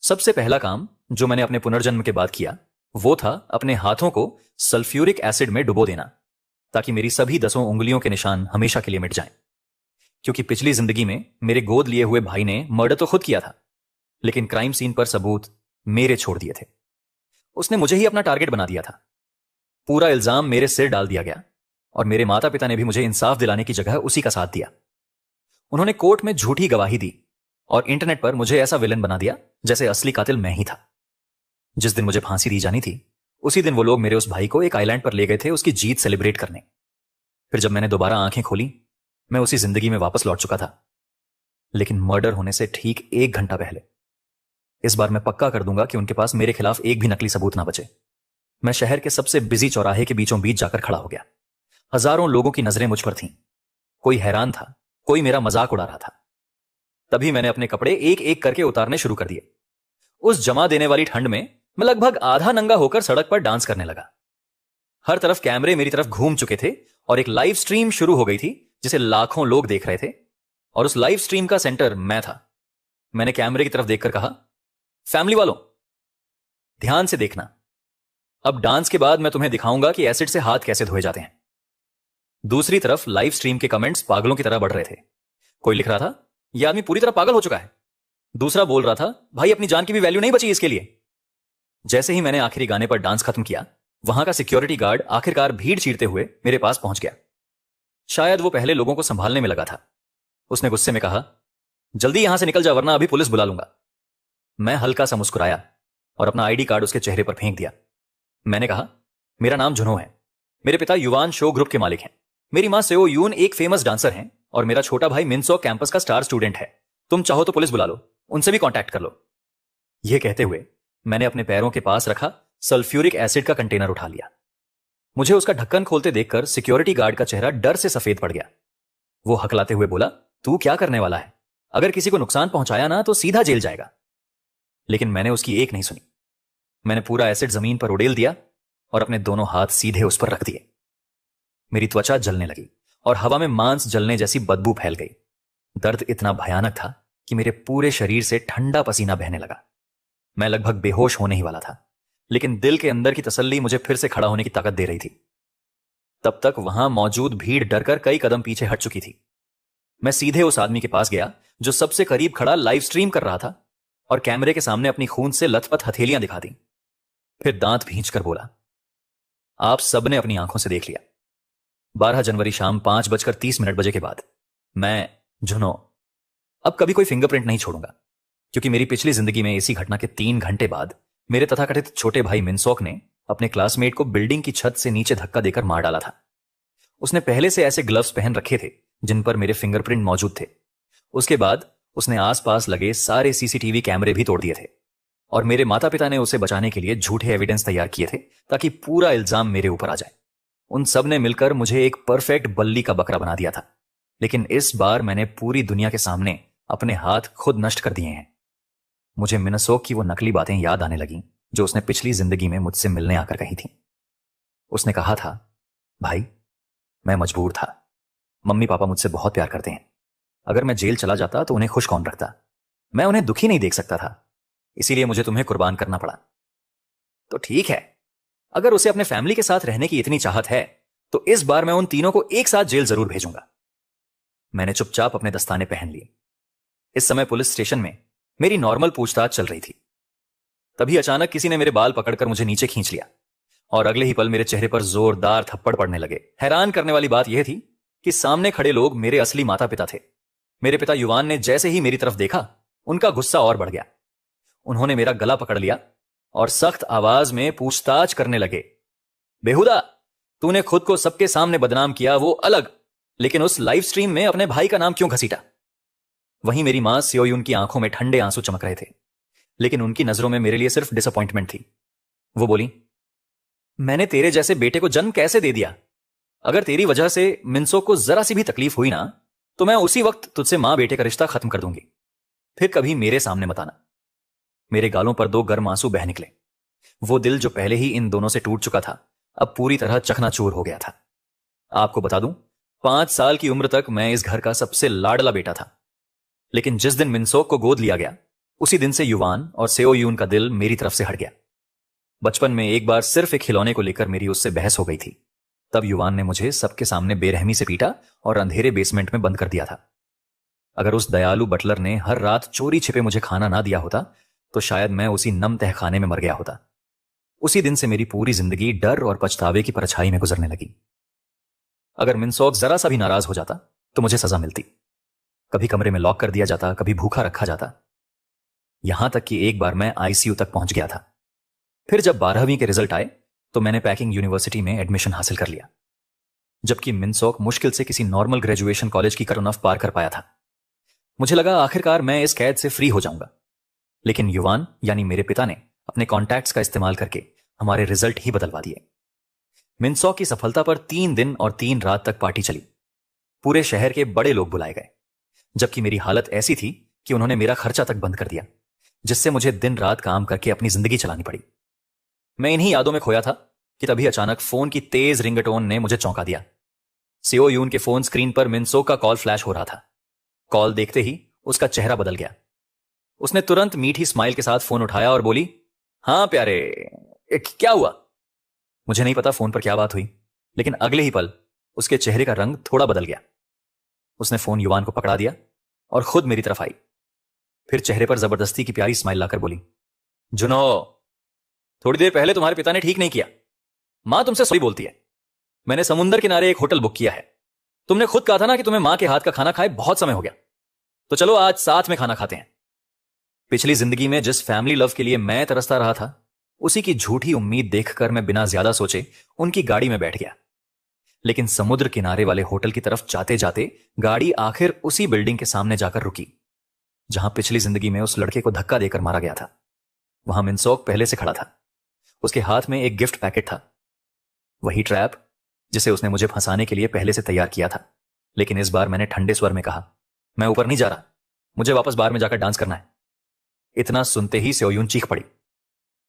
सबसे पहला काम जो मैंने अपने पुनर्जन्म के बाद किया वो था अपने हाथों को सल्फ्यूरिक एसिड में डुबो देना, ताकि मेरी सभी 10 उंगलियों के निशान हमेशा के लिए मिट जाएं। क्योंकि पिछली जिंदगी में मेरे गोद लिए हुए भाई ने मर्डर तो खुद किया था, लेकिन क्राइम सीन पर सबूत मेरे छोड़ दिए थे। उसने मुझे ही अपना टारगेट बना दिया था। पूरा इल्जाम मेरे सिर डाल दिया गया और मेरे माता पिता ने भी मुझे इंसाफ दिलाने की जगह उसी का साथ दिया। उन्होंने कोर्ट में झूठी गवाही दी और इंटरनेट पर मुझे ऐसा विलन बना दिया जैसे असली कातिल मैं ही था। जिस दिन मुझे फांसी दी जानी थी उसी दिन वो लोग मेरे उस भाई को एक आइलैंड पर ले गए थे उसकी जीत सेलिब्रेट करने। फिर जब मैंने दोबारा आंखें खोली, मैं उसी जिंदगी में वापस लौट चुका था, लेकिन मर्डर होने से ठीक 1 घंटा पहले। इस बार मैं पक्का कर दूंगा कि उनके पास मेरे खिलाफ एक भी नकली सबूत ना बचे। मैं शहर के सबसे बिजी चौराहे के बीचों बीच जाकर खड़ा हो गया। हजारों लोगों की नजरें मुझ पर थीं। कोई हैरान था, कोई मेरा मजाक उड़ा रहा था। तभी मैंने अपने कपड़े एक एक करके उतारने शुरू कर दिए। उस जमा देने वाली ठंड में मैं लगभग आधा नंगा होकर सड़क पर डांस करने लगा। हर तरफ कैमरे मेरी तरफ घूम चुके थे और एक लाइव स्ट्रीम शुरू हो गई थी जिसे लाखों लोग देख रहे थे, और उस लाइव स्ट्रीम का सेंटर मैं था। मैंने कैमरे की तरफ देखकर कहा, फैमिली वालों, ध्यान से देखना। अब डांस के बाद मैं तुम्हें दिखाऊंगा कि एसिड से हाथ कैसे धोए जाते हैं। दूसरी तरफ लाइव स्ट्रीम के कमेंट्स पागलों की तरह बढ़ रहे थे। कोई लिख रहा था, यह आदमी पूरी तरह पागल हो चुका है। दूसरा बोल रहा था, भाई अपनी जान की भी वैल्यू नहीं बची इसके लिए। जैसे ही मैंने आखिरी गाने पर डांस खत्म किया, वहां का सिक्योरिटी गार्ड आखिरकार भीड़ चीरते हुए मेरे पास पहुंच गया। शायद वो पहले लोगों को संभालने में लगा था। उसने गुस्से में कहा, जल्दी यहां से निकल जा वरना अभी पुलिस बुला लूंगा। मैं हल्का सा मुस्कुराया और अपना आईडी कार्ड उसके चेहरे पर फेंक दिया। मैंने कहा, मेरा नाम जुनो है। मेरे पिता युवान शो ग्रुप के मालिक हैं। मेरी मां सेओ यून एक फेमस डांसर हैं और मेरा छोटा भाई मिनसो कैंपस का स्टार स्टूडेंट है। तुम चाहो तो पुलिस बुला लो, उनसे भी कांटेक्ट कर लो। यह कहते हुए मैंने अपने पैरों के पास रखा सल्फ्यूरिक एसिड का कंटेनर उठा लिया। मुझे उसका ढक्कन खोलते देखकर सिक्योरिटी गार्ड का चेहरा डर से सफेद पड़ गया। वो हकलाते हुए बोला, तू क्या करने वाला है? अगर किसी को नुकसान पहुंचाया ना तो सीधा जेल जाएगा। लेकिन मैंने उसकी एक नहीं सुनी। मैंने पूरा एसिड जमीन पर उड़ेल दिया और अपने दोनों हाथ सीधे उस पर रख दिए। मेरी त्वचा जलने लगी और हवा में मांस जलने जैसी बदबू फैल गई। दर्द इतना भयानक था कि मेरे पूरे शरीर से ठंडा पसीना बहने लगा। मैं लगभग बेहोश होने ही वाला था, लेकिन दिल के अंदर की तसल्ली मुझे फिर से खड़ा होने की ताकत दे रही थी। तब तक वहां मौजूद भीड़ डरकर कई कदम पीछे हट चुकी थी। मैं सीधे उस आदमी के पास गया जो सबसे करीब खड़ा लाइव स्ट्रीम कर रहा था और कैमरे के सामने अपनी खून से लथपथ हथेलियां दिखा दी। फिर दांत भींचकर बोला, आप सबने अपनी आंखों से देख लिया। 12 जनवरी शाम 5:30 बजे के बाद मैं जुनो अब कभी कोई फिंगरप्रिंट नहीं छोड़ूंगा, क्योंकि मेरी पिछली जिंदगी में इसी घटना के 3 घंटे बाद मेरे तथाकथित छोटे भाई मिनसोक ने अपने क्लासमेट को बिल्डिंग की छत से नीचे धक्का देकर मार डाला था। उसने पहले से ऐसे ग्लव्स पहन रखे थे जिन पर मेरे फिंगरप्रिंट मौजूद थे। उसके बाद उसने आसपास लगे सारे सीसीटीवी कैमरे भी तोड़ दिए थे और मेरे माता पिता ने उसे बचाने के लिए झूठे एविडेंस तैयार किए थे ताकि पूरा इल्जाम मेरे ऊपर आ जाए। उन सब ने मिलकर मुझे एक परफेक्ट बल्ली का बकरा बना दिया था। लेकिन इस बार मैंने पूरी दुनिया के सामने अपने हाथ खुद नष्ट कर दिए हैं। मुझे मिनसोक की वो नकली बातें याद आने लगीं जो उसने पिछली जिंदगी में मुझसे मिलने आकर कही थी। उसने कहा था, भाई मैं मजबूर था। मम्मी पापा मुझसे बहुत प्यार करते हैं। अगर मैं जेल चला जाता तो उन्हें खुश कौन रखता? मैं उन्हें दुखी नहीं देख सकता था, इसीलिए मुझे तुम्हें कुर्बान करना पड़ा। तो ठीक है, अगर उसे अपने फैमिली के साथ रहने की इतनी चाहत है तो इस बार मैं उन तीनों को एक साथ जेल जरूर भेजूंगा। मैंने चुपचाप अपने दस्ताने पहन लिए। इस समय पुलिस स्टेशन में मेरी नॉर्मल पूछताछ चल रही थी। तभी अचानक किसी ने मेरे बाल पकड़कर मुझे नीचे खींच लिया और अगले ही पल मेरे चेहरे पर जोरदार थप्पड़ पड़ने लगे। हैरान करने वाली बात यह थी कि सामने खड़े लोग मेरे असली माता पिता थे। मेरे पिता युवान ने जैसे ही मेरी तरफ देखा, उनका गुस्सा और बढ़ गया। उन्होंने मेरा गला पकड़ लिया और सख्त आवाज में पूछताछ करने लगे, बेहुदा, तूने खुद को सबके सामने बदनाम किया वो अलग, लेकिन उस लाइव स्ट्रीम में अपने भाई का नाम क्यों घसीटा? वहीं मेरी मां सेओयुन की आंखों में ठंडे आंसू चमक रहे थे, लेकिन उनकी नजरों में मेरे लिए सिर्फ डिसअपॉइंटमेंट थी। वो बोली, मैंने तेरे जैसे बेटे को जन्म कैसे दे दिया? अगर तेरी वजह से मिनसो को जरा सी भी तकलीफ हुई ना तो मैं उसी वक्त तुझसे मां बेटे का रिश्ता खत्म कर दूंगी। फिर कभी मेरे सामने मत आना। मेरे गालों पर 2 गर्म आंसू बह निकले। वो दिल जो पहले ही इन दोनों से टूट चुका था अब पूरी तरह चकनाचूर हो गया था। आपको बता दूं, 5 साल की उम्र तक मैं इस घर का सबसे लाडला बेटा था, लेकिन जिस दिन मिनसोक को गोद लिया गया उसी दिन से युवान और सेओ यून का दिल मेरी तरफ से हट गया। बचपन में एक बार सिर्फ एक खिलौने को लेकर मेरी उससे बहस हो गई थी। तब युवान ने मुझे सबके सामने बेरहमी से पीटा और अंधेरे बेसमेंट में बंद कर दिया था। अगर उस दयालु बटलर ने हर रात चोरी छिपे मुझे खाना ना दिया होता तो शायद मैं उसी नम तहखाने में मर गया होता। उसी दिन से मेरी पूरी जिंदगी डर और पछतावे की परछाई में गुजरने लगी। अगर मिनसोक जरा सा भी नाराज हो जाता तो मुझे सजा मिलती। कभी कमरे में लॉक कर दिया जाता, कभी भूखा रखा जाता। यहां तक कि एक बार मैं आईसीयू तक पहुंच गया था। फिर जब 12वीं के रिजल्ट आए तो मैंने पैकिंग यूनिवर्सिटी में एडमिशन हासिल कर लिया, जबकि मिनसोक मुश्किल से किसी नॉर्मल ग्रेजुएशन कॉलेज की कट ऑफ पार कर पाया था। मुझे लगा आखिरकार मैं इस कैद से फ्री हो जाऊंगा। लेकिन युवान यानी मेरे पिता ने अपने कॉन्टैक्ट्स का इस्तेमाल करके हमारे रिजल्ट ही बदलवा दिए। मिनसोक की सफलता पर 3 दिन और 3 रात तक पार्टी चली। पूरे शहर के बड़े लोग बुलाए गए, जबकि मेरी हालत ऐसी थी कि उन्होंने मेरा खर्चा तक बंद कर दिया, जिससे मुझे दिन रात काम करके अपनी जिंदगी चलानी पड़ी। मैं इन्हीं यादों में खोया था कि तभी अचानक फोन की तेज रिंगटोन ने मुझे चौंका दिया। सेओ यून के फोन स्क्रीन पर मिनसोक का कॉल फ्लैश हो रहा था। कॉल देखते ही उसका चेहरा बदल गया। उसने तुरंत मीठी स्माइल के साथ फोन उठाया और बोली, हां प्यारे, क्या हुआ? मुझे नहीं पता फोन पर क्या बात हुई, लेकिन अगले ही पल उसके चेहरे का रंग थोड़ा बदल गया। उसने फोन युवान को पकड़ा दिया और खुद मेरी तरफ आई। फिर चेहरे पर जबरदस्ती की प्यारी स्माइल लाकर बोली, जुनो, थोड़ी देर पहले तुम्हारे पिता ने ठीक नहीं किया। मां तुमसे सॉरी बोलती है। मैंने समुंदर किनारे एक होटल बुक किया है। तुमने खुद कहा था ना कि तुम्हें मां के हाथ का खाना खाए बहुत समय हो गया, तो चलो आज साथ में खाना खाते हैं। पिछली जिंदगी में जिस फैमिली लव के लिए मैं तरसता रहा था, उसी की झूठी उम्मीद देखकर मैं बिना ज्यादा सोचे उनकी गाड़ी में बैठ गया। लेकिन समुद्र किनारे वाले होटल की तरफ जाते जाते गाड़ी आखिर उसी बिल्डिंग के सामने जाकर रुकी जहां पिछली जिंदगी में उस लड़के को धक्का देकर मारा गया था। वहां मिनसोक पहले से खड़ा था। उसके हाथ में एक गिफ्ट पैकेट था, वही ट्रैप जिसे उसने मुझे फंसाने के लिए पहले से तैयार किया था। लेकिन इस बार मैंने ठंडे स्वर में कहा, मैं ऊपर नहीं जा रहा, मुझे वापस बार में जाकर डांस करना है। इतना सुनते ही सेओयून चीख पड़ी।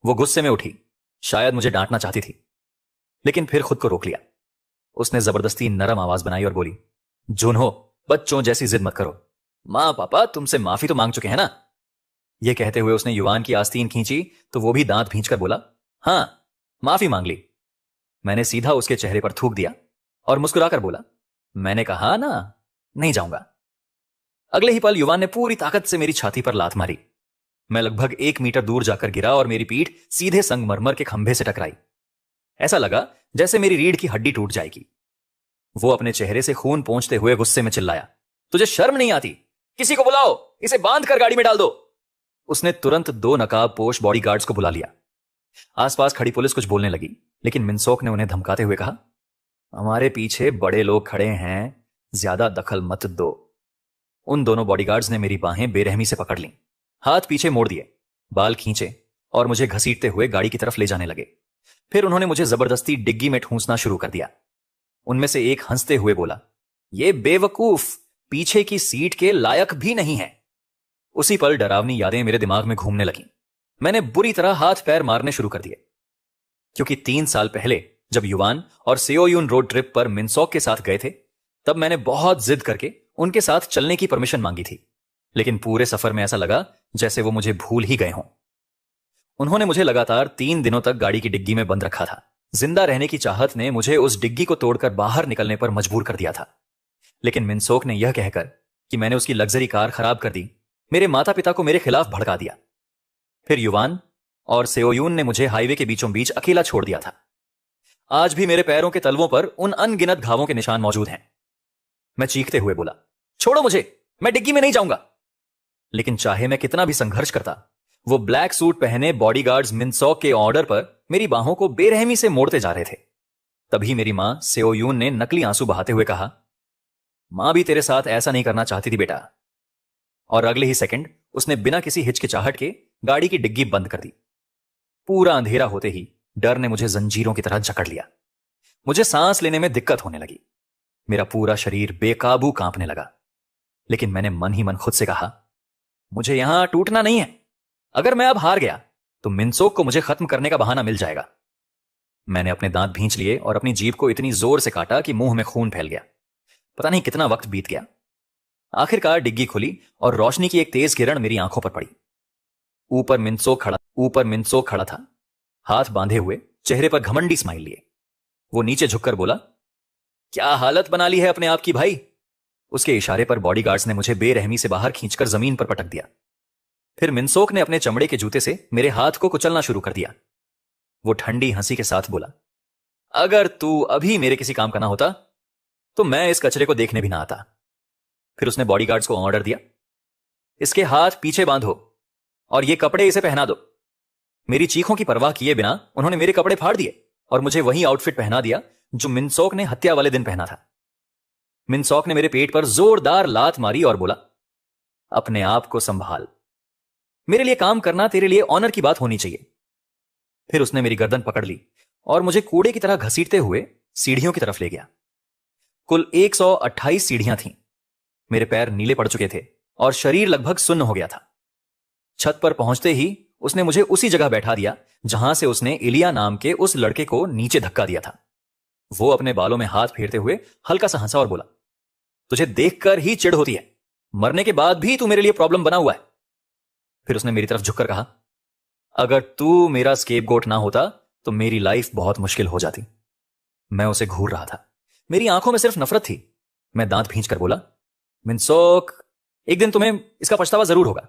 वो गुस्से में उठी, शायद मुझे डांटना चाहती थी, लेकिन फिर खुद को रोक लिया। उसने जबरदस्ती नरम आवाज बनाई और बोली, जुनहो, बच्चों जैसी जिद मत करो। मां पापा तुमसे माफी तो मांग चुके हैं ना। यह कहते हुए उसने युवान की आस्तीन खींची तो वो भी दांत भींचकर बोला, हां, माफी मांग ली। मैंने सीधा उसके चेहरे पर थूक दिया और मुस्कुराकर बोला, मैंने कहा ना, नहीं जाऊंगा। अगले ही पल युवान ने पूरी ताकत से मेरी छाती पर लात मारी। मैं लगभग 1 मीटर दूर जाकर गिरा और मेरी पीठ सीधे संगमरमर के खंभे से टकराई। ऐसा लगा जैसे मेरी रीढ़ की हड्डी टूट जाएगी। वो अपने चेहरे से खून पोंछते हुए गुस्से में चिल्लाया, तुझे शर्म नहीं आती? किसी को बुलाओ, इसे बांध कर गाड़ी में डाल दो। उसने तुरंत 2 नकाबपोश बॉडीगार्ड्स को बुला लिया। आसपास खड़ी पुलिस कुछ बोलने लगी, लेकिन मिनसोक ने उन्हें धमकाते हुए कहा, हमारे पीछे बड़े लोग खड़े हैं, ज्यादा दखल मत दो। उन दोनों बॉडीगार्ड्स ने मेरी बाहें बेरहमी से पकड़ लीं, हाथ पीछे मोड़ दिए, बाल खींचे और मुझे घसीटते हुए गाड़ी की तरफ ले जाने लगे। फिर उन्होंने मुझे जबरदस्ती डिग्गी में ठूंसना शुरू कर दिया। उनमें से एक हंसते हुए बोला, ये बेवकूफ पीछे की सीट के लायक भी नहीं है। उसी पल डरावनी यादें मेरे दिमाग में घूमने लगीं। मैंने बुरी तरह हाथ पैर मारने शुरू कर दिए, क्योंकि 3 साल पहले जब युवान और सेओयून रोड ट्रिप पर मिनसोक के साथ गए थे, तब मैंने बहुत जिद करके उनके साथ चलने की परमिशन मांगी थी। लेकिन पूरे सफर में ऐसा लगा जैसे वो मुझे भूल ही गए हों। उन्होंने मुझे लगातार 3 दिनों तक गाड़ी की डिग्गी में बंद रखा था। जिंदा रहने की चाहत ने मुझे उस डिग्गी को तोड़कर बाहर निकलने पर मजबूर कर दिया था। लेकिन मिनसोक ने यह कहकर कि मैंने उसकी लग्जरी कार खराब कर दी, मेरे माता पिता को मेरे खिलाफ भड़का दिया। फिर युवान और सेओयून ने मुझे हाईवे के बीचों बीच अकेला छोड़ दिया था। आज भी मेरे पैरों के तलवों पर उन अनगिनत घावों के निशान मौजूद हैं। मैं चीखते हुए बोला, छोड़ो मुझे, मैं डिग्गी में नहीं जाऊंगा। लेकिन चाहे मैं कितना भी संघर्ष करता, वो ब्लैक सूट पहने बॉडीगार्ड्स मिनसोक के ऑर्डर पर मेरी बाहों को बेरहमी से मोड़ते जा रहे थे। तभी मेरी मां सेओयून ने नकली आंसू बहाते हुए कहा, मां भी तेरे साथ ऐसा नहीं करना चाहती थी बेटा। और अगले ही सेकंड उसने बिना किसी हिचकिचाहट के गाड़ी की डिग्गी बंद कर दी। पूरा अंधेरा होते ही डर ने मुझे जंजीरों की तरह जकड़ लिया। मुझे सांस लेने में दिक्कत होने लगी। मेरा पूरा शरीर बेकाबू कांपने लगा। लेकिन मैंने मन ही मन खुद से कहा, मुझे यहां टूटना नहीं है। अगर मैं अब हार गया तो मिनसोक को मुझे खत्म करने का बहाना मिल जाएगा। मैंने अपने दांत भींच लिए और अपनी जीभ को इतनी जोर से काटा कि मुंह में खून फैल गया। पता नहीं कितना वक्त बीत गया। आखिरकार डिग्गी खुली और रोशनी की एक तेज किरण मेरी आंखों पर पड़ी। ऊपर मिनसोक खड़ा था, हाथ बांधे हुए, चेहरे पर घमंडी स्माइल लिए। वो नीचे झुककर बोला, क्या हालत बना ली है अपने आप की भाई। उसके इशारे पर बॉडीगार्ड्स ने मुझे बेरहमी से बाहर खींचकर जमीन पर पटक दिया। फिर मिनसोक ने अपने चमड़े के जूते से मेरे हाथ को कुचलना शुरू कर दिया। वो ठंडी हंसी के साथ बोला, अगर तू अभी मेरे किसी काम का ना होता तो मैं इस कचरे को देखने भी ना आता। फिर उसने बॉडीगार्ड्स को ऑर्डर दिया, इसके हाथ पीछे बांधो और ये कपड़े इसे पहना दो। मेरी चीखों की परवाह किए बिना उन्होंने मेरे कपड़े फाड़ दिए और मुझे वही आउटफिट पहना दिया जो मिनसोक ने हत्या वाले दिन पहना था। मिनसोक ने मेरे पेट पर जोरदार लात मारी और बोला, अपने आप को संभाल, मेरे लिए काम करना तेरे लिए ऑनर की बात होनी चाहिए। फिर उसने मेरी गर्दन पकड़ ली और मुझे कूड़े की तरह घसीटते हुए सीढ़ियों की तरफ ले गया। कुल 128 सीढ़ियां थीं। मेरे पैर नीले पड़ चुके थे और शरीर लगभग सुन्न हो गया था। छत पर पहुंचते ही उसने मुझे उसी जगह बैठा दिया जहां से उसने इलिया नाम के उस लड़के को नीचे धक्का दिया था। वो अपने बालों में हाथ फेरते हुए हल्का सा हंसा और बोला, तुझे देखकर ही चिढ़ होती है, मरने के बाद भी तू मेरे लिए प्रॉब्लम बना हुआ है। फिर उसने मेरी तरफ झुककर कहा, अगर तू मेरा स्केपगोट ना होता तो मेरी लाइफ बहुत मुश्किल हो जाती। मैं उसे घूर रहा था, मेरी आंखों में सिर्फ नफरत थी। मैं दांत भींच कर बोला, मिनसोक, एक दिन तुम्हें इसका पछतावा जरूर होगा।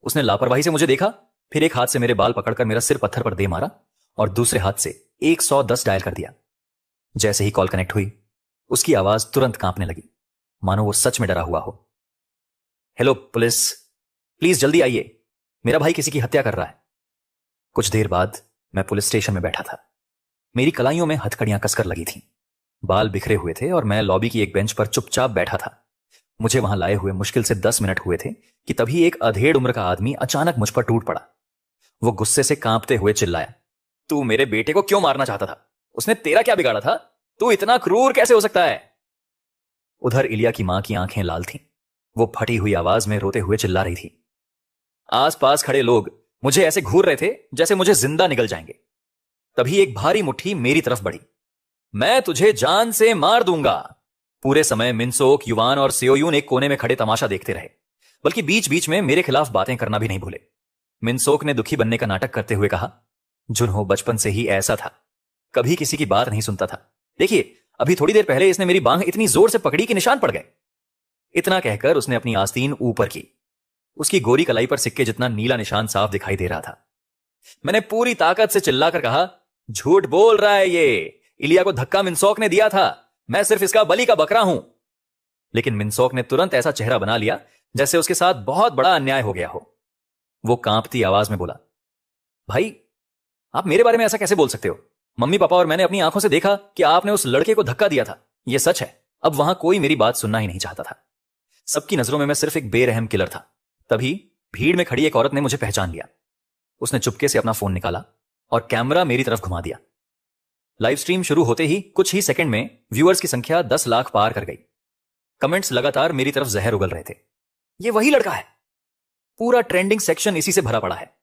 उसने लापरवाही से मुझे देखा, फिर एक हाथ से मेरे बाल पकड़कर मेरा सिर पत्थर पर दे मारा और दूसरे हाथ से 110 डायल कर दिया। जैसे ही कॉल कनेक्ट हुई, उसकी आवाज तुरंत कांपने लगी, मानो वो सच में डरा हुआ हो। हेलो पुलिस, प्लीज जल्दी आइए, मेरा भाई किसी की हत्या कर रहा है। कुछ देर बाद मैं पुलिस स्टेशन में बैठा था। मेरी कलाइयों में हथकड़ियां कसकर लगी थीं, बाल बिखरे हुए थे और मैं लॉबी की एक बेंच पर चुपचाप बैठा था। मुझे वहां लाए हुए मुश्किल से 10 मिनट हुए थे कि तभी एक अधेड़ उम्र का आदमी अचानक मुझ पर टूट पड़ा। वो गुस्से से कांपते हुए चिल्लाया, तू मेरे बेटे को क्यों मारना चाहता था? उसने तेरा क्या बिगाड़ा था? तू इतना क्रूर कैसे हो सकता है? उधर इलिया की मां की आंखें लाल थीं। वो फटी हुई आवाज में रोते हुए चिल्ला रही थी। आसपास खड़े लोग मुझे ऐसे घूर रहे थे जैसे मुझे जिंदा निगल जाएंगे। तभी एक भारी मुट्ठी मेरी तरफ बढ़ी। मैं तुझे जान से मार दूंगा। पूरे समय मिनसोक, युवान और सेओयून एक कोने में खड़े तमाशा देखते रहे, बल्कि बीच बीच में मेरे खिलाफ बातें करना भी नहीं भूले। मिनसोक ने दुखी बनने का नाटक करते हुए कहा, जुन्हो बचपन से ही ऐसा था, कभी किसी की बात नहीं सुनता था। देखिए, अभी थोड़ी देर पहले इसने मेरी बांह इतनी जोर से पकड़ी कि निशान पड़ गए। इतना कहकर उसने अपनी आस्तीन ऊपर की। उसकी गोरी कलाई पर सिक्के जितना नीला निशान साफ दिखाई दे रहा था। मैंने पूरी ताकत से चिल्लाकर कहा, झूठ बोल रहा है ये, इलिया को धक्का मिनसोक ने दिया था, मैं सिर्फ इसका बलि का बकरा हूं। लेकिन मिनसोक ने तुरंत ऐसा चेहरा बना लिया जैसे उसके साथ बहुत बड़ा अन्याय हो गया हो। वो कांपती आवाज में बोला, भाई, आप मेरे बारे में ऐसा कैसे बोल सकते हो? मम्मी पापा और मैंने अपनी आंखों से देखा कि आपने उस लड़के को धक्का दिया था, यह सच है। अब वहां कोई मेरी बात सुनना ही नहीं चाहता था। सबकी नजरों में मैं सिर्फ एक बेरहम किलर था। तभी भीड़ में खड़ी एक औरत ने मुझे पहचान लिया। उसने चुपके से अपना फोन निकाला और कैमरा मेरी तरफ घुमा दिया। लाइव स्ट्रीम शुरू होते ही कुछ ही सेकंड में व्यूअर्स की संख्या 10 लाख पार कर गई। कमेंट्स लगातार मेरी तरफ जहर उगल रहे थे, ये वही लड़का है, पूरा ट्रेंडिंग सेक्शन इसी से भरा पड़ा है।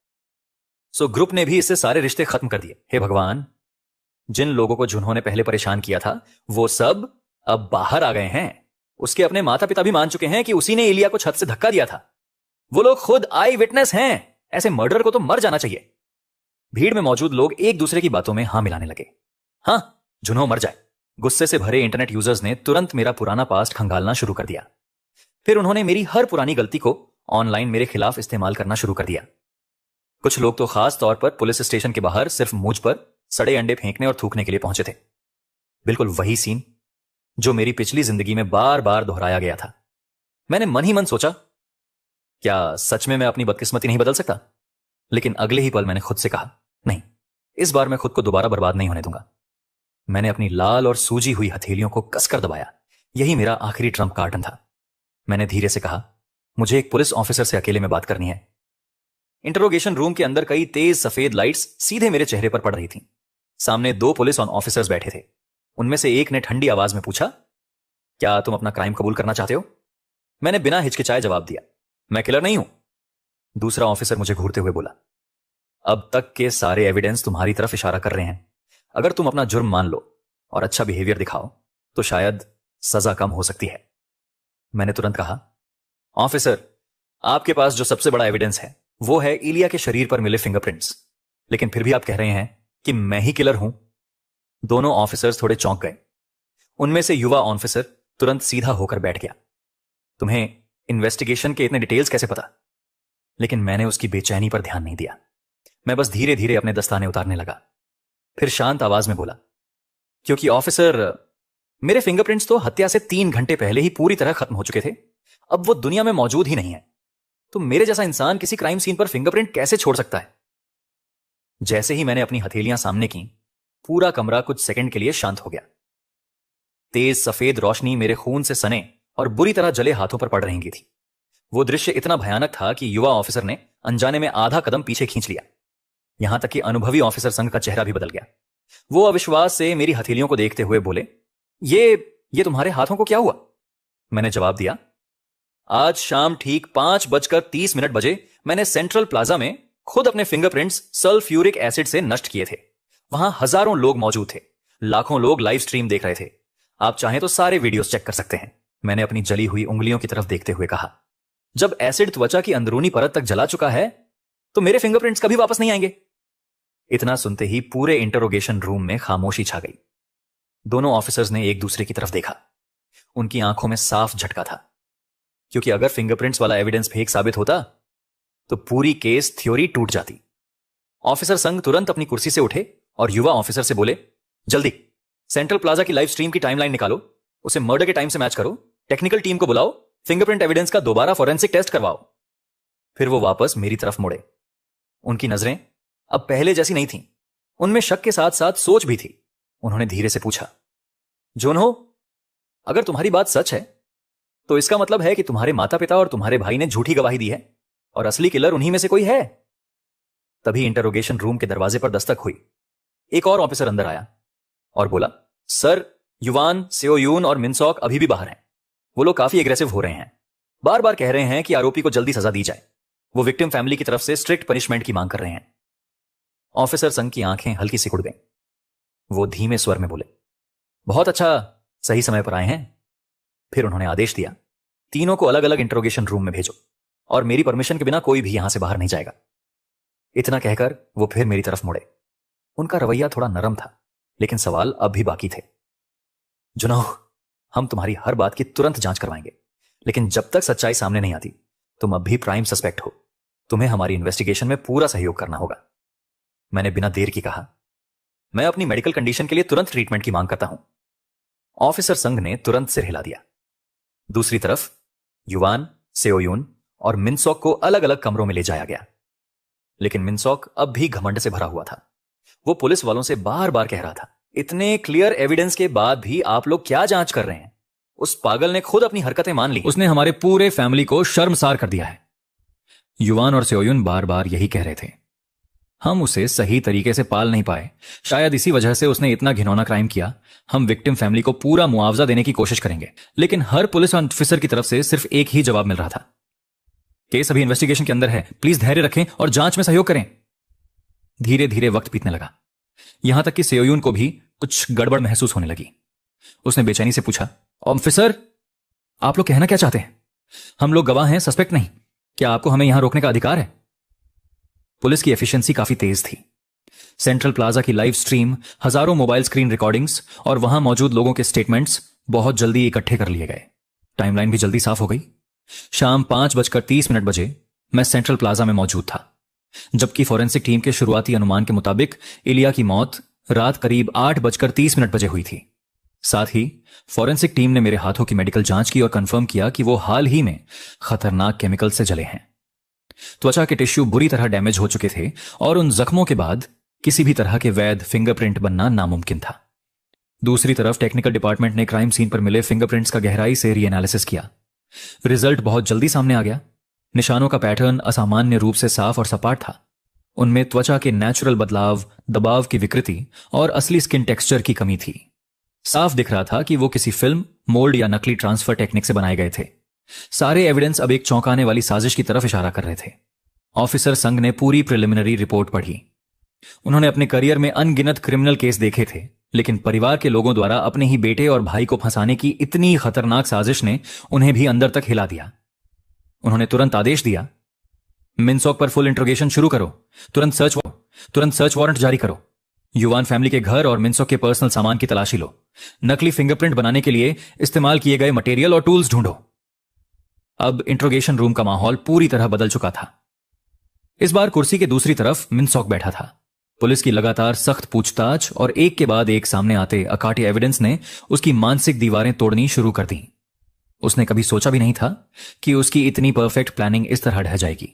सो ग्रुप ने भी इससे सारे रिश्ते खत्म कर दिए। हे भगवान, जिन लोगों को जिन्होंने पहले परेशान किया था वो सब अब बाहर आ गए हैं। उसके अपने माता पिता भी मान चुके हैं कि उसी ने इलिया को छत से धक्का दिया था। वो लोग खुद आई विटनेस हैं। ऐसे मर्डर को तो मर जाना चाहिए। भीड़ में मौजूद लोग एक दूसरे की बातों में हां मिलाने लगे। हां, जुन्हो मर जाए। गुस्से से भरे इंटरनेट यूजर्स ने तुरंत मेरा पुराना पास्ट खंगालना शुरू कर दिया। फिर उन्होंने मेरी हर पुरानी गलती को ऑनलाइन मेरे खिलाफ इस्तेमाल करना शुरू कर दिया। कुछ लोग तो खास तौर पर पुलिस स्टेशन के बाहर सिर्फ मुझ पर सड़े अंडे फेंकने और थूकने के लिए पहुंचे थे। बिल्कुल वही सीन जो मेरी पिछली जिंदगी में बार बार दोहराया गया था। मैंने मन ही मन सोचा, क्या सच में मैं अपनी बदकिस्मती नहीं बदल सकता? लेकिन अगले ही पल मैंने खुद से कहा, नहीं, इस बार मैं खुद को दोबारा बर्बाद नहीं होने दूंगा। मैंने अपनी लाल और सूजी हुई हथेलियों को कसकर दबाया। यही मेरा आखिरी ट्रम्प कार्ड था। मैंने धीरे से कहा, मुझे एक पुलिस ऑफिसर से अकेले में बात करनी है। इंटरोगेशन रूम के अंदर कई तेज सफेद लाइट्स सीधे मेरे चेहरे पर पड़ रही थीं। सामने 2 पुलिस ऑफिसर्स बैठे थे। उनमें से एक ने ठंडी आवाज में पूछा, क्या तुम अपना क्राइम कबूल करना चाहते हो? मैंने बिना हिचकिचाए जवाब दिया, मैं किलर नहीं हूं। दूसरा ऑफिसर मुझे घूरते हुए बोला, अब तक के सारे एविडेंस तुम्हारी तरफ इशारा कर रहे हैं। अगर तुम अपना जुर्म मान लो और अच्छा बिहेवियर दिखाओ तो शायद सजा कम हो सकती है। मैंने तुरंत कहा, ऑफिसर, आपके पास जो सबसे बड़ा एविडेंस है वो है इलिया के शरीर पर मिले फिंगरप्रिंट्स। लेकिन फिर भी आप कह रहे हैं कि मैं ही किलर हूं? दोनों ऑफिसर्स थोड़े चौंक गए। उनमें से युवा ऑफिसर तुरंत सीधा होकर बैठ गया। तुम्हें इन्वेस्टिगेशन के इतने डिटेल्स कैसे पता? लेकिन मैंने उसकी बेचैनी पर ध्यान नहीं दिया। मैं बस धीरे धीरे अपने दस्ताने उतारने लगा। फिर शांत आवाज में बोला, क्योंकि ऑफिसर, मेरे फिंगरप्रिंट्स तो हत्या से 3 घंटे पहले ही पूरी तरह खत्म हो चुके थे। अब वो दुनिया में मौजूद ही नहीं है। तो मेरे जैसा इंसान किसी क्राइम सीन पर फिंगरप्रिंट कैसे छोड़ सकता है? जैसे ही मैंने अपनी हथेलियां सामने की, पूरा कमरा कुछ सेकंड के लिए शांत हो गया। तेज सफेद रोशनी मेरे खून से सने और बुरी तरह जले हाथों पर पड़ रही थी। वो दृश्य इतना भयानक था कि युवा ऑफिसर ने अनजाने में आधा कदम पीछे खींच लिया। यहां तक कि अनुभवी ऑफिसर संघ का चेहरा भी बदल गया। वो अविश्वास से मेरी हथेलियों को देखते हुए बोले, ये तुम्हारे हाथों को क्या हुआ? मैंने जवाब दिया, आज शाम ठीक 5:30 बजे मैंने सेंट्रल प्लाजा में खुद अपने फिंगरप्रिंट्स सल्फ्यूरिक एसिड से नष्ट किए थे। वहां हजारों लोग मौजूद थे। लाखों लोग लाइव स्ट्रीम देख रहे थे। आप चाहें तो सारे वीडियोस चेक कर सकते हैं। मैंने अपनी जली हुई उंगलियों की तरफ देखते हुए कहा, जब एसिड त्वचा की अंदरूनी परत तक जला चुका है तो मेरे फिंगरप्रिंट्स कभी वापस नहीं आएंगे। इतना सुनते ही पूरे इंटरोगेशन रूम में खामोशी छा गई। दोनों ऑफिसर्स ने एक दूसरे की तरफ देखा। उनकी आंखों में साफ झटका था, क्योंकि अगर फिंगरप्रिंट्स वाला एविडेंस फेक साबित होता तो पूरी केस थ्योरी टूट जाती। ऑफिसर संघ तुरंत अपनी कुर्सी से उठे और युवा ऑफिसर से बोले, जल्दी सेंट्रल प्लाजा की लाइव स्ट्रीम की टाइमलाइन निकालो, उसे मर्डर के टाइम से मैच करो, टेक्निकल टीम को बुलाओ, फिंगरप्रिंट एविडेंस का दोबारा फॉरेंसिक टेस्ट करवाओ। फिर वो वापस मेरी तरफ मुड़े। उनकी नजरें अब पहले जैसी नहीं थीं। उनमें शक के साथ साथ सोच भी थी। उन्होंने धीरे से पूछा, जोनहो, अगर तुम्हारी बात सच है तो इसका मतलब है कि तुम्हारे माता पिता और तुम्हारे भाई ने झूठी गवाही दी है और असली किलर उन्हीं में से कोई है। तभी इंटरोगेशन रूम के दरवाजे पर दस्तक हुई। एक और ऑफिसर अंदर आया और बोला, सर, युवान, सेओयून और मिनसॉक अभी भी बाहर हैं। वो लोग काफी एग्रेसिव हो रहे हैं। बार बार कह रहे हैं कि आरोपी को जल्दी सजा दी जाए। वो विक्टिम फैमिली की तरफ से स्ट्रिक्ट पनिशमेंट की मांग कर रहे हैं। ऑफिसर संघ की आंखें हल्की सी खुड़ गईं। वो धीमे स्वर में बोले, बहुत अच्छा, सही समय पर आए हैं। फिर उन्होंने आदेश दिया, तीनों को अलग अलग इंटरोगेशन रूम में भेजो और मेरी परमिशन के बिना कोई भी यहां से बाहर नहीं जाएगा। इतना कहकर वो फिर मेरी तरफ मुड़े। उनका रवैया थोड़ा नरम था, लेकिन सवाल अब भी बाकी थे। जुनहो, हम तुम्हारी हर बात की तुरंत जांच करवाएंगे, लेकिन जब तक सच्चाई सामने नहीं आती तुम अब भी प्राइम सस्पेक्ट हो। तुम्हें हमारी इन्वेस्टिगेशन में पूरा सहयोग करना होगा। मैंने बिना देर की कहा, मैं अपनी मेडिकल कंडीशन के लिए तुरंत ट्रीटमेंट की मांग करता हूं। ऑफिसर संघ ने तुरंत सिर हिला दिया। दूसरी तरफ युवान, सेओयून और मिनसॉक को अलग अलग कमरों में ले जाया गया। लेकिन मिनसॉक अब भी घमंड से भरा हुआ था। वो पुलिस वालों से बार बार कह रहा था, इतने क्लियर एविडेंस के बाद भी आप लोग क्या जांच कर रहे हैं? उस पागल ने खुद अपनी हरकतें मान ली। उसने हमारे पूरे फैमिली को शर्मसार कर दिया है। युवान और सेओयून बार बार यही कह रहे थे। हम उसे सही तरीके से पाल नहीं पाए। शायद इसी वजह से उसने इतना घिनौना क्राइम किया। हम विक्टिम फैमिली को पूरा मुआवजा देने की कोशिश करेंगे। लेकिन हर पुलिस ऑफिसर की तरफ से सिर्फ एक ही जवाब मिल रहा था, केस अभी इन्वेस्टिगेशन के अंदर है, प्लीज धैर्य रखें और जांच में सहयोग करें। धीरे धीरे वक्त बीतने लगा। यहां तक कि सेओयून को भी कुछ गड़बड़ महसूस होने लगी। उसने बेचैनी से पूछा, ऑफिसर, आप लोग कहना क्या चाहते हैं? हम लोग गवाह हैं, सस्पेक्ट नहीं। क्या आपको हमें यहां रोकने का अधिकार है? पुलिस की एफिशिएंसी काफी तेज थी। सेंट्रल प्लाजा की लाइव स्ट्रीम, हजारों मोबाइल स्क्रीन रिकॉर्डिंग्स और वहां मौजूद लोगों के स्टेटमेंट्स बहुत जल्दी इकट्ठे कर लिए गए। टाइमलाइन भी जल्दी साफ हो गई। शाम 5:30 बजे मैं सेंट्रल प्लाजा में मौजूद था, जबकि फॉरेंसिक टीम के शुरुआती अनुमान के मुताबिक इलिया की मौत रात करीब 8:30 बजे हुई थी। साथ ही फॉरेंसिक टीम ने मेरे हाथों की मेडिकल जांच की और कंफर्म किया कि वो हाल ही में खतरनाक केमिकल से जले हैं। त्वचा के टिश्यू बुरी तरह डैमेज हो चुके थे और उन जख्मों के बाद किसी भी तरह के वैध फिंगरप्रिंट बनना नामुमकिन था। दूसरी तरफ टेक्निकल डिपार्टमेंट ने क्राइम सीन पर मिले फिंगरप्रिंट्स का गहराई से रीएनालिसिस किया। रिजल्ट बहुत जल्दी सामने आ गया। निशानों का पैटर्न असामान्य रूप से साफ और सपाट था। उनमें त्वचा के नेचुरल बदलाव, दबाव की विकृति और असली स्किन टेक्सचर की कमी थी। साफ दिख रहा था कि वो किसी फिल्म, मोल्ड या नकली ट्रांसफर टेक्निक से बनाए गए थे। सारे एविडेंस अब एक चौंकाने वाली साजिश की तरफ इशारा कर रहे थे। ऑफिसर संघ ने पूरी प्रिलिमिनरी रिपोर्ट पढ़ी। उन्होंने अपने करियर में अनगिनत क्रिमिनल केस देखे थे, लेकिन परिवार के लोगों द्वारा अपने ही बेटे और भाई को फंसाने की इतनी खतरनाक साजिश ने उन्हें भी अंदर तक हिला दिया। उन्होंने तुरंत आदेश दिया, मिनसॉक पर फुल इंट्रोगेशन शुरू करो। तुरंत सर्च वारंट जारी करो। युवान फैमिली के घर और मिनसॉक के पर्सनल सामान की तलाशी लो। नकली फिंगरप्रिंट बनाने के लिए इस्तेमाल किए गए मटेरियल और टूल्स ढूंढो। अब इंट्रोगेशन रूम का माहौल पूरी तरह बदल चुका था। इस बार कुर्सी के दूसरी तरफ मिनसॉक बैठा था। पुलिस की लगातार सख्त पूछताछ और एक के बाद एक सामने आते अकाटे एविडेंस ने उसकी मानसिक दीवारें तोड़नी शुरू कर दी। उसने कभी सोचा भी नहीं था कि उसकी इतनी परफेक्ट प्लानिंग इस तरह ढह जाएगी,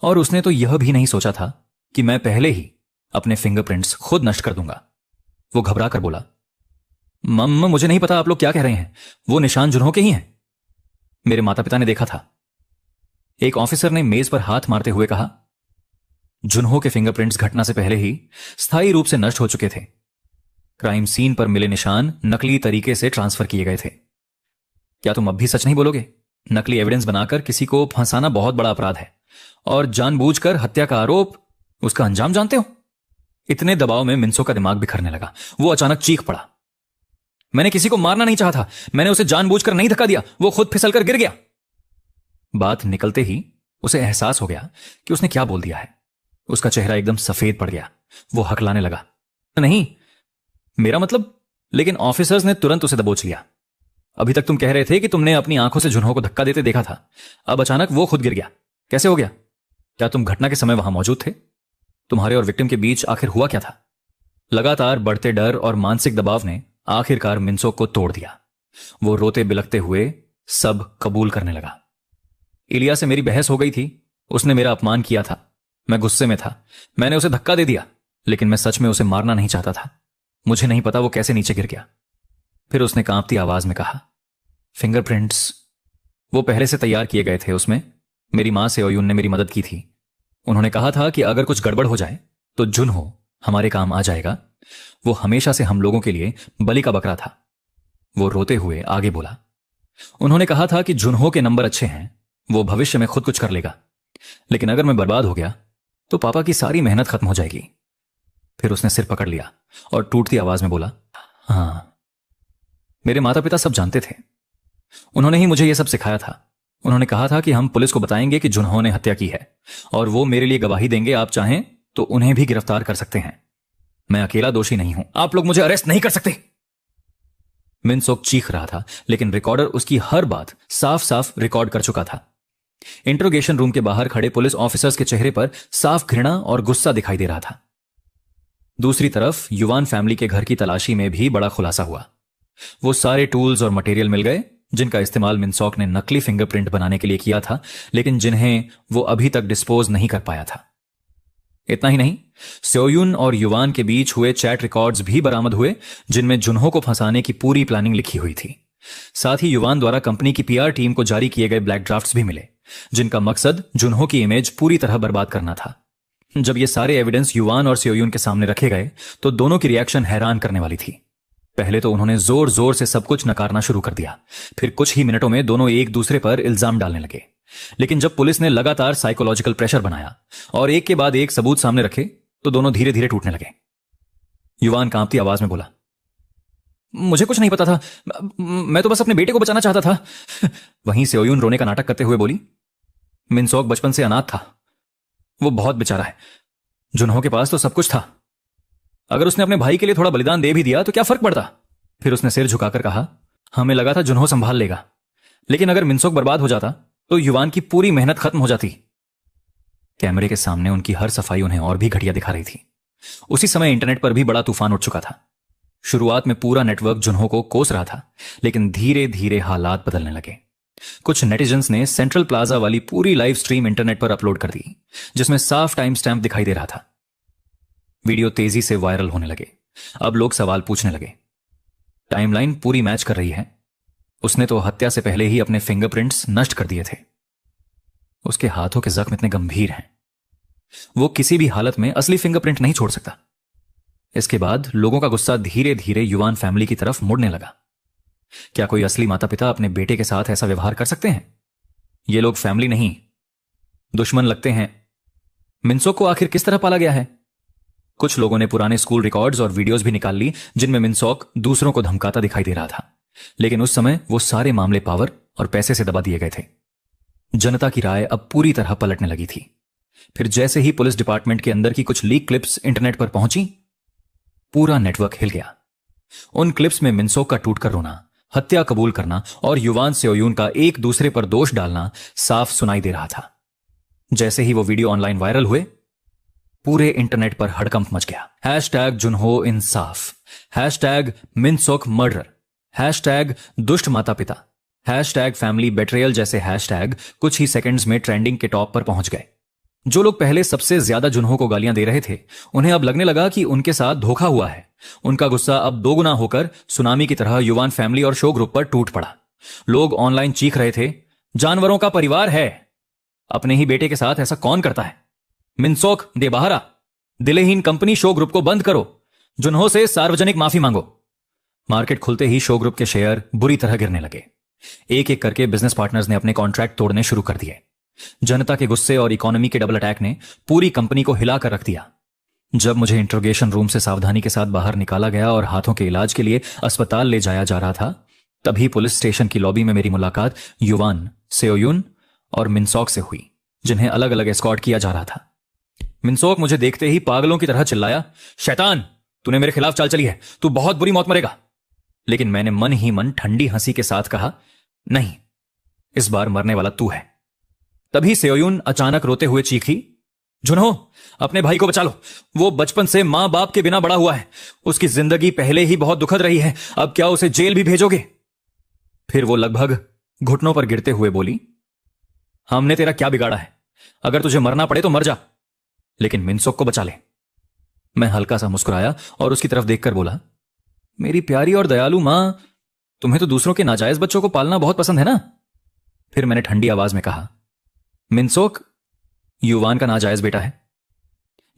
और उसने तो यह भी नहीं सोचा था कि मैं पहले ही अपने फिंगरप्रिंट्स खुद नष्ट कर दूंगा। वो घबरा कर बोला, मम्मा मुझे नहीं पता आप लोग क्या कह रहे हैं, वो निशान जुन्हों के ही हैं। मेरे माता पिता ने देखा था। एक ऑफिसर ने मेज पर हाथ मारते हुए कहा, जुन्हों के फिंगरप्रिंट्स घटना से पहले ही स्थायी रूप से नष्ट हो चुके थे। क्राइम सीन पर मिले निशान नकली तरीके से ट्रांसफर किए गए थे। क्या तुम अब भी सच नहीं बोलोगे? नकली एविडेंस बनाकर किसी को फंसाना बहुत बड़ा अपराध है, और जानबूझकर हत्या का आरोप, उसका अंजाम जानते हो? इतने दबाव में मिनसो का दिमाग बिखरने लगा। वो अचानक चीख पड़ा, मैंने किसी को मारना नहीं चाहा था, मैंने उसे जानबूझकर नहीं धक्का दिया, वो खुद फिसलकर गिर गया। बात निकलते ही उसे एहसास हो गया कि उसने क्या बोल दिया है। उसका चेहरा एकदम सफेद पड़ गया। वो हकलाने लगा, नहीं मेरा मतलब। लेकिन ऑफिसर्स ने तुरंत उसे दबोच लिया। अभी तक तुम कह रहे थे कि तुमने अपनी आंखों से जुन्हों को धक्का देते देखा था, अब अचानक वो खुद गिर गया, कैसे हो गया? क्या तुम घटना के समय वहां मौजूद थे? तुम्हारे और विक्टिम के बीच आखिर हुआ क्या था? लगातार बढ़ते डर और मानसिक दबाव ने आखिरकार मिनसो को तोड़ दिया। वो रोते बिलखते हुए सब कबूल करने लगा। इलिया से मेरी बहस हो गई थी, उसने मेरा अपमान किया था, मैं गुस्से में था, मैंने उसे धक्का दे दिया, लेकिन मैं सच में उसे मारना नहीं चाहता था। मुझे नहीं पता वो कैसे नीचे गिर गया। फिर उसने कांपती आवाज में कहा, फिंगरप्रिंट्स वो पहले से तैयार किए गए थे। उसमें मेरी मां सेओयुन ने मेरी मदद की थी। उन्होंने कहा था कि अगर कुछ गड़बड़ हो जाए तो जुन्हो हमारे काम आ जाएगा। वो हमेशा से हम लोगों के लिए बलि का बकरा था। वो रोते हुए आगे बोला, उन्होंने कहा था कि जुन्हो के नंबर अच्छे हैं, वो भविष्य में खुद कुछ कर लेगा, लेकिन अगर मैं बर्बाद हो गया तो पापा की सारी मेहनत खत्म हो जाएगी। फिर उसने सिर पकड़ लिया और टूटती आवाज में बोला, हां मेरे माता पिता सब जानते थे, उन्होंने ही मुझे यह सब सिखाया था। उन्होंने कहा था कि हम पुलिस को बताएंगे कि जुन्हों ने हत्या की है, और वो मेरे लिए गवाही देंगे। आप चाहें तो उन्हें भी गिरफ्तार कर सकते हैं। मैं अकेला दोषी नहीं हूं, आप लोग मुझे अरेस्ट नहीं कर सकते। मिनसोक चीख रहा था, लेकिन रिकॉर्डर उसकी हर बात साफ साफ रिकॉर्ड कर चुका था। इंट्रोगेशन रूम के बाहर खड़े पुलिस ऑफिसर्स के चेहरे पर साफ घृणा और गुस्सा दिखाई दे रहा था। दूसरी तरफ युवान फैमिली के घर की तलाशी में भी बड़ा खुलासा हुआ। वो सारे टूल्स और मटेरियल मिल गए जिनका इस्तेमाल मिनसॉक ने नकली फिंगरप्रिंट बनाने के लिए किया था, लेकिन जिन्हें वो अभी तक डिस्पोज नहीं कर पाया था। इतना ही नहीं, सेओयुन और युवान के बीच हुए चैट रिकॉर्ड्स भी बरामद हुए, जिनमें जुन्हों को फंसाने की पूरी प्लानिंग लिखी हुई थी। साथ ही युवान द्वारा कंपनी की पीआर टीम को जारी किए गए ब्लैक ड्राफ्ट्स भी मिले, जिनका मकसद जुन्हों की इमेज पूरी तरह बर्बाद करना था। जब ये सारे एविडेंस युवान और सेओयुन के सामने रखे गए तो दोनों की रिएक्शन हैरान करने वाली थी। पहले तो उन्होंने जोर जोर से सब कुछ नकारना शुरू कर दिया, फिर कुछ ही मिनटों में दोनों एक दूसरे पर इल्जाम डालने लगे। लेकिन जब पुलिस ने लगातार साइकोलॉजिकल प्रेशर बनाया और एक के बाद एक सबूत सामने रखे तो दोनों धीरे धीरे टूटने लगे। युवान कांपती आवाज में बोला, मुझे कुछ नहीं पता था, मैं तो बस अपने बेटे को बचाना चाहता था। वहीं सेओयुन रोने का नाटक करते हुए बोली, मिनसॉक बचपन से अनाथ था, वो बहुत बेचारा है, जुन्हों के पास तो सब कुछ था, अगर उसने अपने भाई के लिए थोड़ा बलिदान दे भी दिया तो क्या फर्क पड़ता। फिर उसने सिर झुकाकर कहा, हमें लगा था जुन्हों संभाल लेगा, लेकिन अगर मिनसॉक बर्बाद हो जाता तो युवान की पूरी मेहनत खत्म हो जाती। कैमरे के सामने उनकी हर सफाई उन्हें और भी घटिया दिखा रही थी। उसी समय इंटरनेट पर भी बड़ा तूफान उठ चुका था। शुरुआत में पूरा नेटवर्क जुन्हों को कोस रहा था, लेकिन धीरे धीरे हालात बदलने लगे। कुछ नेटिजन्स ने सेंट्रल प्लाजा वाली पूरी लाइव स्ट्रीम इंटरनेट पर अपलोड कर दी, जिसमें साफ टाइम स्टैंप दिखाई दे रहा था। वीडियो तेजी से वायरल होने लगे। अब लोग सवाल पूछने लगे, टाइमलाइन पूरी मैच कर रही है, उसने तो हत्या से पहले ही अपने फिंगरप्रिंट्स नष्ट कर दिए थे। उसके हाथों के जख्म इतने गंभीर हैं, वो किसी भी हालत में असली फिंगरप्रिंट नहीं छोड़ सकता। इसके बाद लोगों का गुस्सा धीरे धीरे युवान फैमिली की तरफ मुड़ने लगा। क्या कोई असली माता पिता अपने बेटे के साथ ऐसा व्यवहार कर सकते हैं? ये लोग फैमिली नहीं, दुश्मन लगते हैं। मिनसोक को आखिर किस तरह पाला गया है? कुछ लोगों ने पुराने स्कूल रिकॉर्ड्स और वीडियोस भी निकाल ली, जिनमें मिनसॉक दूसरों को धमकाता दिखाई दे रहा था, लेकिन उस समय वो सारे मामले पावर और पैसे से दबा दिए गए थे। जनता की राय अब पूरी तरह पलटने लगी थी। फिर जैसे ही पुलिस डिपार्टमेंट के अंदर की कुछ लीक क्लिप्स इंटरनेट पर पहुंची, पूरा नेटवर्क हिल गया। उन क्लिप्स में मिनसोक का टूटकर रोना, हत्या कबूल करना और युवान सेओयून का एक दूसरे पर दोष डालना साफ सुनाई दे रहा था। जैसे ही वो वीडियो ऑनलाइन वायरल हुए, पूरे इंटरनेट पर हड़कंप मच गया। हैशटैग जुनहो इंसाफ, हैशटैग मिनसोक मर्डर, हैशटैग दुष्ट माता पिता, हैशटैग फैमिली बेट्रेयल जैसे हैशटैग कुछ ही सेकंड्स में ट्रेंडिंग के टॉप पर पहुंच गए। जो लोग पहले सबसे ज्यादा जुनहो को गालियां दे रहे थे, उन्हें अब लगने लगा कि उनके साथ धोखा हुआ है। उनका गुस्सा अब दोगुना होकर सुनामी की तरह युवान फैमिली और शो ग्रुप पर टूट पड़ा। लोग ऑनलाइन चीख रहे थे, जानवरों का परिवार है, अपने ही बेटे के साथ ऐसा कौन करता है? मिनसोक दे बाहर आ, दिलेहीन कंपनी शो ग्रुप को बंद करो, जुनहो से सार्वजनिक माफी मांगो। मार्केट खुलते ही शो ग्रुप के शेयर बुरी तरह गिरने लगे। एक एक करके बिजनेस पार्टनर्स ने अपने कॉन्ट्रैक्ट तोड़ने शुरू कर दिए। जनता के गुस्से और इकोनॉमी के डबल अटैक ने पूरी कंपनी को हिलाकर रख दिया। जब मुझे इंट्रोगेशन रूम से सावधानी के साथ बाहर निकाला गया और हाथों के इलाज के लिए अस्पताल ले जाया जा रहा था, तभी पुलिस स्टेशन की लॉबी में मेरी मुलाकात युवान, सेओयून और मिनसोक से हुई, जिन्हें अलग अलग एस्कॉर्ट किया जा रहा था। मिनसोक मुझे देखते ही पागलों की तरह चिल्लाया, शैतान, तूने मेरे खिलाफ चाल चली है, तू बहुत बुरी मौत मरेगा। लेकिन मैंने मन ही मन ठंडी हंसी के साथ कहा, नहीं, इस बार मरने वाला तू है। तभी सेओयून अचानक रोते हुए चीखी, जुनहो, अपने भाई को बचा लो, वो बचपन से मां बाप के बिना बड़ा हुआ है, उसकी जिंदगी पहले ही बहुत दुखद रही है, अब क्या उसे जेल भी भेजोगे? फिर वो लगभग घुटनों पर गिरते हुए बोली, हमने तेरा क्या बिगाड़ा है? अगर तुझे मरना पड़े तो मर जा, लेकिन मिनसोक को बचा ले। मैं हल्का सा मुस्कुराया और उसकी तरफ देखकर बोला, मेरी प्यारी और दयालु मां, तुम्हें तो दूसरों के नाजायज बच्चों को पालना बहुत पसंद है ना? फिर मैंने ठंडी आवाज में कहा, मिनसोक युवान का नाजायज बेटा है।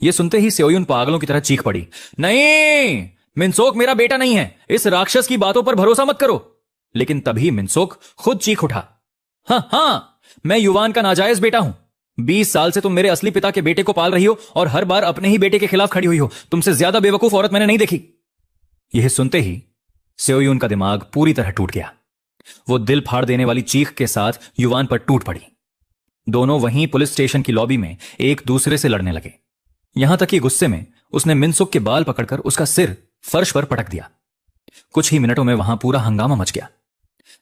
यह सुनते ही सेओयून पागलों की तरह चीख पड़ी, नहीं, मिनसोक मेरा बेटा नहीं है, इस राक्षस की बातों पर भरोसा मत करो। लेकिन तभी मिनसोक खुद चीख उठा, हां, मैं युवान का नाजायज बेटा हूं। 20 साल से तुम मेरे असली पिता के बेटे को पाल रही हो और हर बार अपने ही बेटे के खिलाफ खड़ी हुई हो। तुमसे ज्यादा बेवकूफ औरत मैंने नहीं देखी। यह सुनते ही सेओयून का दिमाग पूरी तरह टूट गया। वो दिल फाड़ देने वाली चीख के साथ युवान पर टूट पड़ी। दोनों वहीं पुलिस स्टेशन की लॉबी में एक दूसरे से लड़ने लगे। यहां तक कि गुस्से में उसने मिनसुक के बाल पकड़कर उसका सिर फर्श पर पटक दिया। कुछ ही मिनटों में वहां पूरा हंगामा मच गया।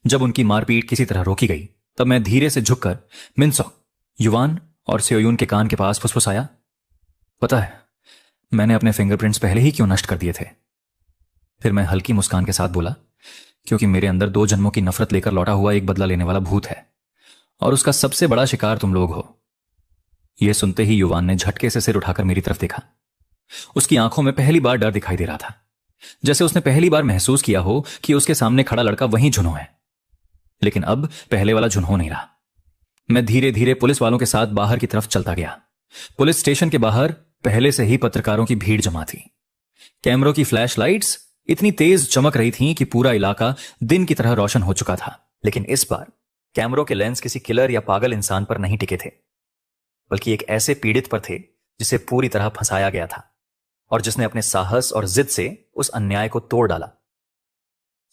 जब उनकी मारपीट किसी तरह रोकी गई, तब मैं धीरे से झुककर मिनसुक, युवान और सेओयून के कान के पास फुसफुसाया, पता है, मैंने अपने फिंगरप्रिंट्स पहले ही क्यों नष्ट कर दिए थे? फिर मैं हल्की मुस्कान के साथ बोला, क्योंकि मेरे अंदर 2 जन्मों की नफरत लेकर लौटा हुआ एक बदला लेने वाला भूत है और उसका सबसे बड़ा शिकार तुम लोग हो। यह सुनते ही युवान ने झटके से सिर उठाकर मेरी तरफ देखा। उसकी आंखों में पहली बार डर दिखाई दे रहा था, जैसे उसने पहली बार महसूस किया हो कि उसके सामने खड़ा लड़का वही जुनहो है। लेकिन अब पहले वाला जुनहो नहीं रहा। मैं धीरे धीरे पुलिस वालों के साथ बाहर की तरफ चलता गया। पुलिस स्टेशन के बाहर पहले से ही पत्रकारों की भीड़ जमा थी। कैमरों की फ्लैश लाइट्स इतनी तेज चमक रही थीं कि पूरा इलाका दिन की तरह रोशन हो चुका था। लेकिन इस बार कैमरों के लेंस किसी किलर या पागल इंसान पर नहीं टिके थे, बल्कि एक ऐसे पीड़ित पर थे जिसे पूरी तरह फंसाया गया था और जिसने अपने साहस और जिद से उस अन्याय को तोड़ डाला।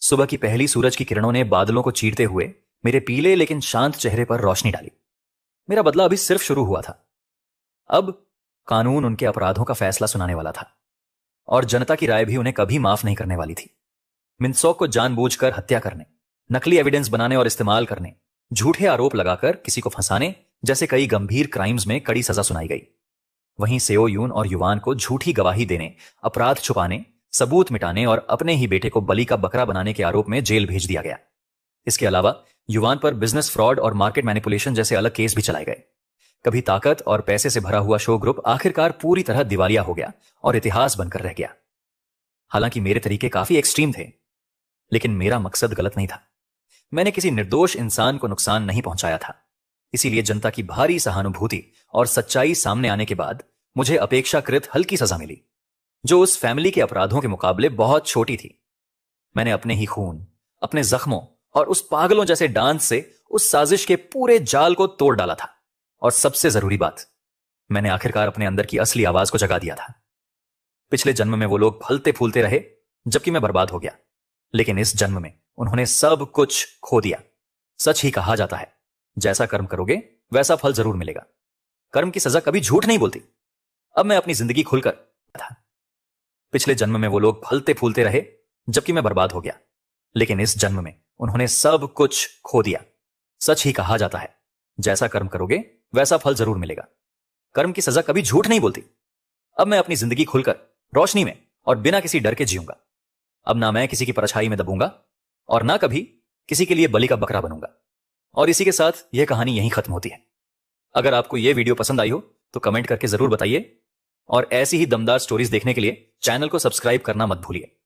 सुबह की पहली सूरज की किरणों ने बादलों को चीरते हुए मेरे पीले लेकिन शांत चेहरे पर रोशनी डाली। मेरा बदला अभी सिर्फ शुरू हुआ था। अब कानून उनके अपराधों का फैसला सुनाने वाला था और जनता की राय भी उन्हें कभी माफ नहीं करने वाली थी। मिनसोक को जानबूझकर हत्या करने, नकली एविडेंस बनाने और इस्तेमाल करने, झूठे आरोप लगाकर किसी को फंसाने जैसे कई गंभीर क्राइम्स में कड़ी सजा सुनाई गई। वहीं सेओयून और युवान को झूठी गवाही देने, अपराध छुपाने, सबूत मिटाने और अपने ही बेटे को बलि का बकरा बनाने के आरोप में जेल भेज दिया गया। इसके अलावा युवान पर बिजनेस फ्रॉड और मार्केट मैनिपुलेशन जैसे अलग केस भी चलाए गए। कभी ताकत और पैसे से भरा हुआ शो ग्रुप आखिरकार पूरी तरह दिवालिया हो गया और इतिहास बनकर रह गया। हालांकि मेरे तरीके काफी एक्सट्रीम थे, लेकिन मेरा मकसद गलत नहीं था। मैंने किसी निर्दोष इंसान को नुकसान नहीं पहुंचाया था। इसीलिए जनता की भारी सहानुभूति और सच्चाई सामने आने के बाद मुझे अपेक्षाकृत हल्की सजा मिली, जो उस फैमिली के अपराधों के मुकाबले बहुत छोटी थी। मैंने अपने ही खून, अपने जख्मों और उस पागलों जैसे डांस से उस साजिश के पूरे जाल को तोड़ डाला था। और सबसे जरूरी बात, मैंने आखिरकार अपने अंदर की असली आवाज को जगा दिया था। पिछले जन्म में वो लोग फलते फूलते रहे जबकि मैं बर्बाद हो गया, लेकिन इस जन्म में उन्होंने सब कुछ खो दिया। सच ही कहा जाता है, जैसा कर्म करोगे वैसा फल जरूर मिलेगा। कर्म की सजा कभी झूठ नहीं बोलती। अब मैं अपनी जिंदगी खुलकर था। पिछले जन्म में वो लोग फलते फूलते रहे जबकि मैं बर्बाद हो गया, लेकिन इस जन्म में उन्होंने सब कुछ खो दिया। सच ही कहा जाता है, जैसा कर्म करोगे वैसा फल जरूर मिलेगा। कर्म की सजा कभी झूठ नहीं बोलती। अब मैं अपनी जिंदगी खुलकर रोशनी में और बिना किसी डर के जीऊंगा। अब ना मैं किसी की परछाई में दबूंगा और ना कभी किसी के लिए बलि का बकरा बनूंगा। और इसी के साथ यह कहानी यहीं खत्म होती है। अगर आपको यह वीडियो पसंद आई हो तो कमेंट करके जरूर बताइए और ऐसी ही दमदार स्टोरीज देखने के लिए चैनल को सब्सक्राइब करना मत भूलिए।